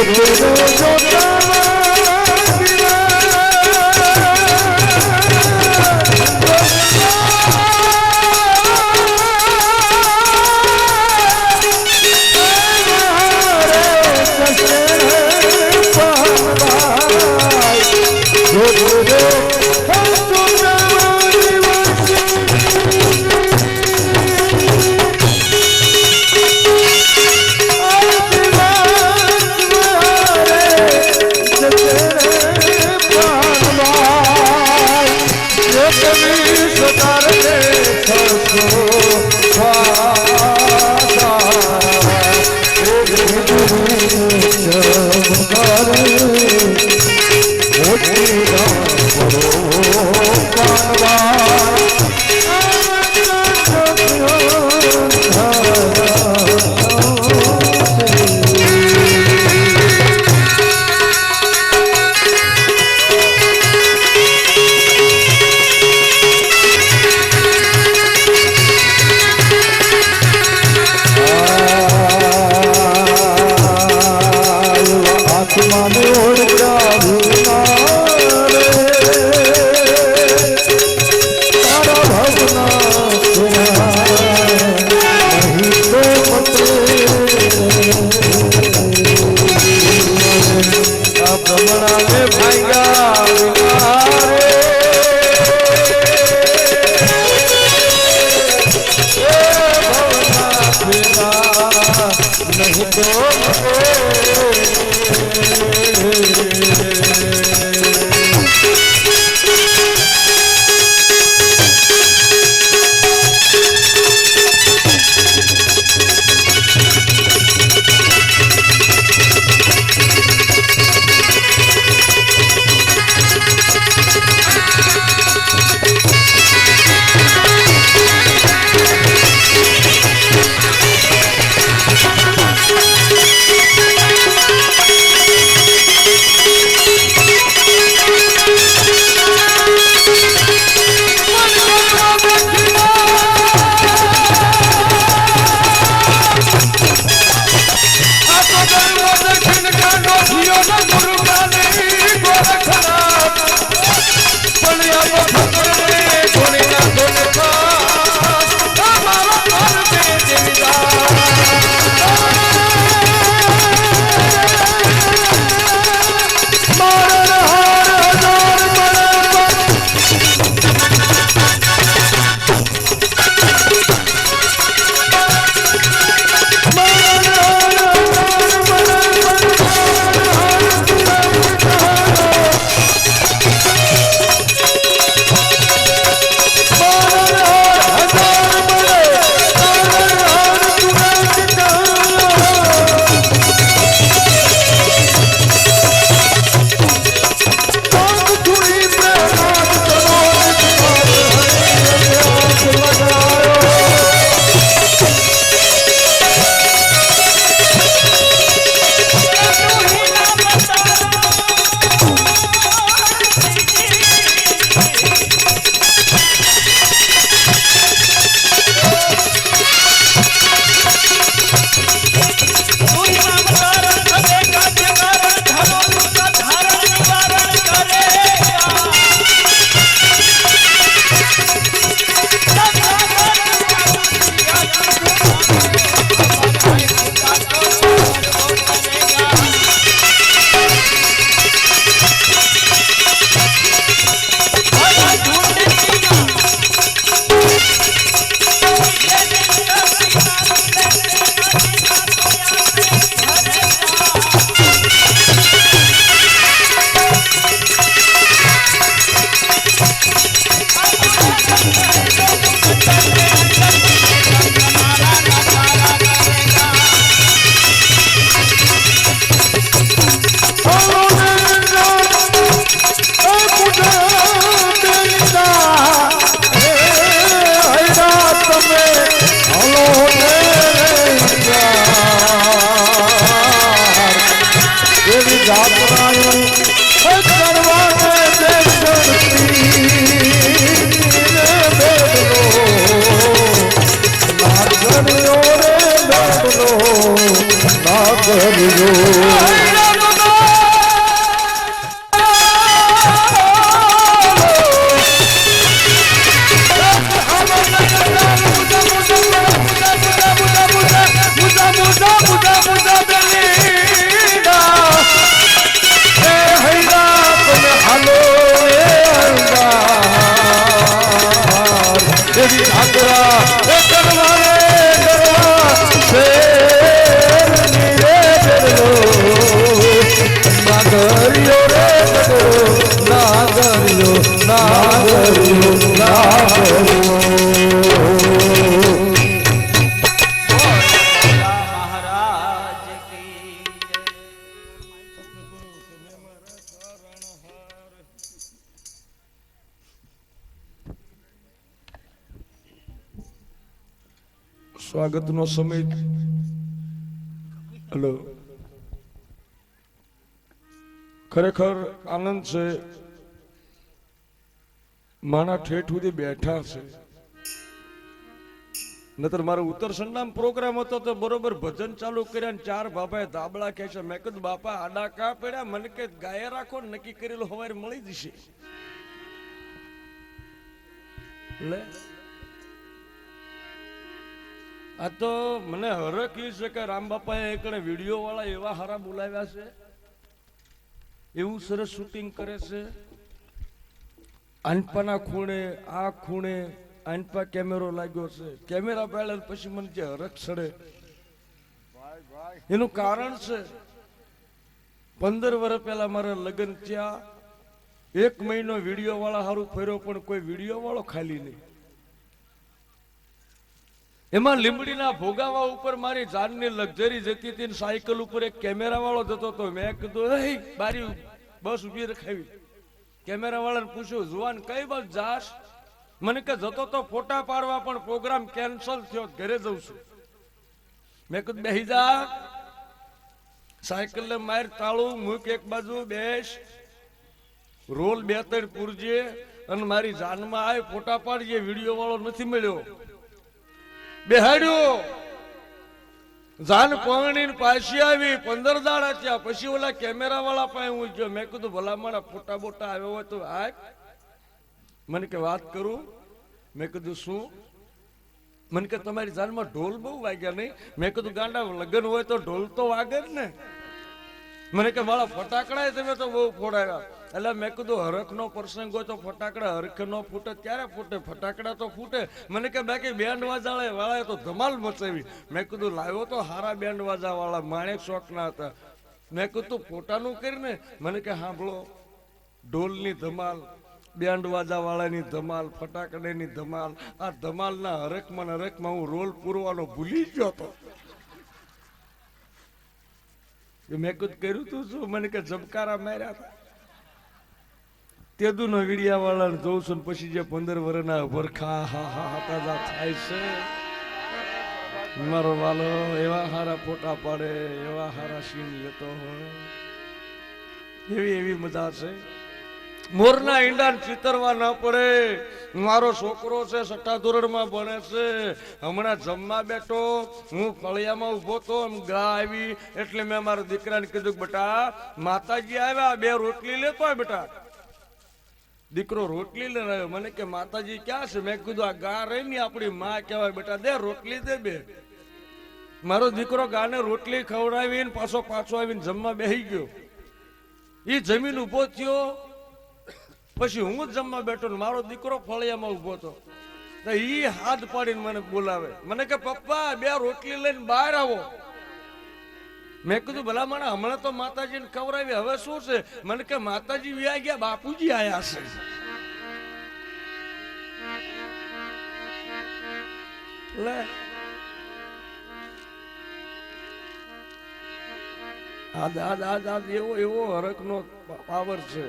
કરજો કર્યો રે નાગરિયો નાગરિયો મહારાજ કી સ્વાગતનો સમય. હલો, ખરેખર આનંદ છે. માણા ઠેઠ સુધી બેઠા છે. નતર મારો ઉત્તરસંડામ પ્રોગ્રામ હતો તો બરોબર ભજન ચાલુ કર્યા ને ચાર બાપાએ ધાબળા ખેંચે. મેં કીધું બાપા આડા કા પડ્યા, મને કે ગાય રાખો નક્કી કરેલું હવારે મળી જશે. લે આ તો મને હરખ ઈ છે કે રામ બાપાએ એકડે વિડીયો વાળા એવા હારા બોલાવ્યા છે, એવું સરસ શૂટિંગ કરે છે. આનપાના ખૂણે આ ખૂણે આનપા કેમેરો લાગ્યો છે. કેમેરા પાડે પછી મને જે હરખ ચડે એનું કારણ છે 15 વર્ષ પહેલા મારા લગ્ન થયા. 1 મહિનો વિડીયો વાળા હારું ફર્યો પણ કોઈ વિડીયો વાળો ખાલી નહીં. એમાં લીંબડીના ભોગાવા ઉપર મારી જાનની લક્ઝરી જતી હતી. સાયકલ ઉપર એક કેમેરા વાળો જતો હતો. મેં કીધું એ બારી બસ ઉભી રખાવી. કેમેરા વાળાને પૂછ્યું જુવાન કઈ બાજુ જાશ? મને કે જતો તો ફોટા પાડવા પણ પ્રોગ્રામ કેન્સલ થયો, ઘરે જઉં છું. મેં કીધું બેહી જા, સાયકલ ને માર તાળું મૂક એક બાજુ, બેસ, રોલ 2-3 પૂરજે અને મારી જાનમાં આય ફોટા પાડજે. વિડીયો વાળો નથી મળ્યો. બેહાડ્યો, જાન પહોંચીને પાછી આવી. 15 દાડા થયા. પછી ઓલા કેમેરા વાળા પાસે હું ગયો. મેં કીધું ભલા મારા ફોટા બોટા આવ્યો હોય તો આ. મને કે વાત કરું. મેં કીધું શું? મને કે તમારી જાનમાં ઢોલ બહુ વાગ્યા નહીં. મેં કીધું ગાંડા લગ્ન હોય તો ઢોલ તો વાગે જ ને. મને કે મારા ફટાકડા તમે તો બહુ ફોડાવ્યા. એટલે મેં કીધું હરખ નો પ્રસંગ હોય તો ફટાકડા હરખ નો ફૂટે ત્યારે ફૂટે, ફટાકડા તો ફૂટે. મને કે બાકી બેન્ડ વાજા વાળાએ તો ધમાલ મચાવી. મેં કીધું લાવ્યો તો હારા બેન્ડ વાજા વાળા માણેક શોખ ના હતા. મેં કીધું ફોટાનું કરીને. મને કે સાંભળો, ઢોલની ધમાલ, બેન્ડ વાજા વાળાની ધમાલ, ફટાકડાની ધમાલ, આ ધમાલના હરખમાં હું રોલ પૂરવાનો ભૂલી ગયો હતો. મેં કીધું કર્યું તું શું? મને કે જબકારા માર્યા હતા. તેદુ નો વિડિયા વાળાને જોઉં છું પછી જે 15 વર્ષના વરખા તાજા થાય છે. મારો વાલો એવા હારા ફોટા પાડે, એવા હારા સીન લેતો હોય, એવી મજા છે. મોરના ઈંડાને ચિતરવા ન પડે. મારો છોકરો છે 6ઠા ધોરણમાં ભણે છે. હમણાં જમવા બેઠો, હું ફળિયામાં ઉભો તો ગા આવી એટલે મેં મારા દીકરાને કીધું બેટા માતાજી આવ્યા, 2 રોટલી લેતો હોય બેટા. દીકરો રોટલી લઈને આવ્યો. મને કે માતાજી ક્યાં છે? મેં કીધું આ ગા રહી ને આપણી માં કહેવાય, બેટા દે રોટલી દે 2. મારો દીકરો ગાને રોટલી ખવડાવીને પાછો આવીને જમવા બેસી ગયો. એ જમીન ઉભો થયો પછી હું જ જમવા બેઠો ને મારો દીકરો ફળિયામાં ઉભો હતો. તો ઈ હાથ પાડીને મને બોલાવે. મને કે પપ્પા 2 રોટલી લઈને બહાર આવો. મેં કીધું ભલા માણા હમણાં તો માતાજીને ખવડાવી, હવે શું છે? મને કે માતાજી વ્યા ગયા, બાપુજી આયા છે. લે એવો હરખનો પાવર છે.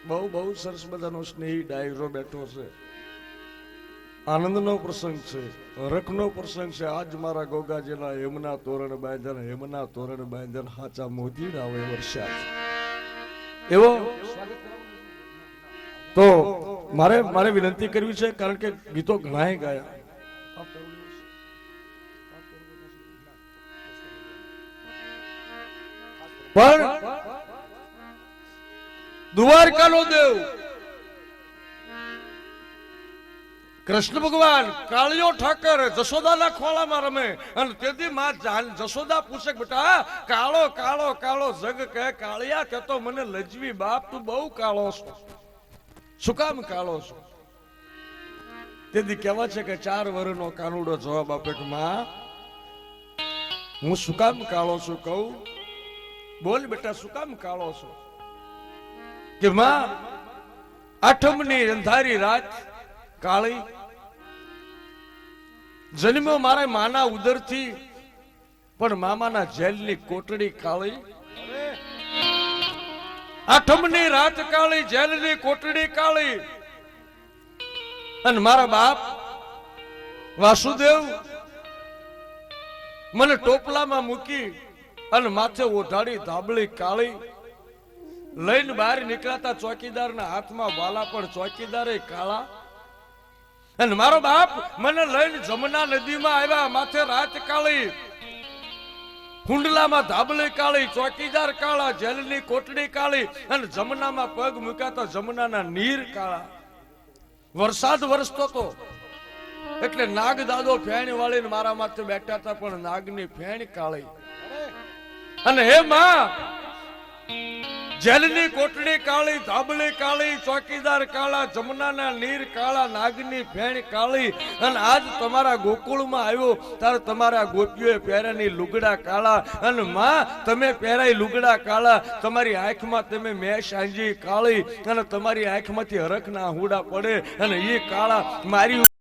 બહુ સરસ બધાનો સ્નેહી ડાયરો બેઠો છે. આનંદનો પ્રસંગ છે, હરખનો પ્રસંગ છે. આજ મારા ગોગાજીના હેમના તોરણ બાંધન હાચા મોતીડા આવે વર્ષા. એવો તો મારે વિનંતી કરવી છે, કારણ કે ગીતો ઘણાય ગાયા. પણ દ્વારકાનો દેવ કૃષ્ણ ભગવાન કાળિયો ઠાકર જશોદાના ખોળામાં રમે અને તેથી માં જશોદા પૂછે બેટા કાળો કાળો કાળો જગ કહે કાળિયા કહેતો મને લજવી બાપ તું બહુ કાળો છો. શું કામ કાળો છો? તેથી કહેવા છે કે 4 વર્ષનો કાનુડો જવાબ આપે કે માં હું શું કામ કાળો છું? કહું બોલ બેટા શું કામ કાળો છો? કે માં આઠમની અંધારી રાત કાળી, જન્મ્યો મારા માના ઉદરથી, પણ મામાના જેલની કોટડી કાળી. આઠમની રાત કાળી, જેલની કોટડી કાળી. અને મારા બાપ વાસુદેવ મને ટોપલામાં મૂકી અને માથે ઓઢાડી ધાબળી કાળી લઈને બહાર નીકળાતા ચોકીદારના હાથમાં વાલા, પણ ચોકીદારે કાળા. અને મારો બાપ મને લઈને જમના નદીમાં આવ્યા, માથે રાત કાળી, કુંડલામાં ધાબળી કાળી, ચોકીદાર કાળા, જેલની કોટડી કાળી, અને જમનામાં પગ મૂકાતા જમનાના નીર કાળા. વરસાદ વરસતો હતો એટલે નાગ દાદો ફેણ વાળીને મારા માથે બેઠા હતા, પણ નાગની ફેણ કાળી. અને હે માં, જેલની કોટડી કાળી, ધાબળી કાળી, ચોકીદાર કાળા, જમનાના નીર કાળા, નાગની ફેણ કાળી. અને આજ તમારા ગોકુળમાં આવ્યો ત્યારે તમારા ગોપીઓએ પહેરેલી લુગડા કાળા. અને માં તમે પહેરાય લુગડા કાળા, તમારી આંખમાં તમે મેષ આંજી કાળી, અને તમારી આંખમાંથી હરખના હુડા પડે અને એ કાળા. મારી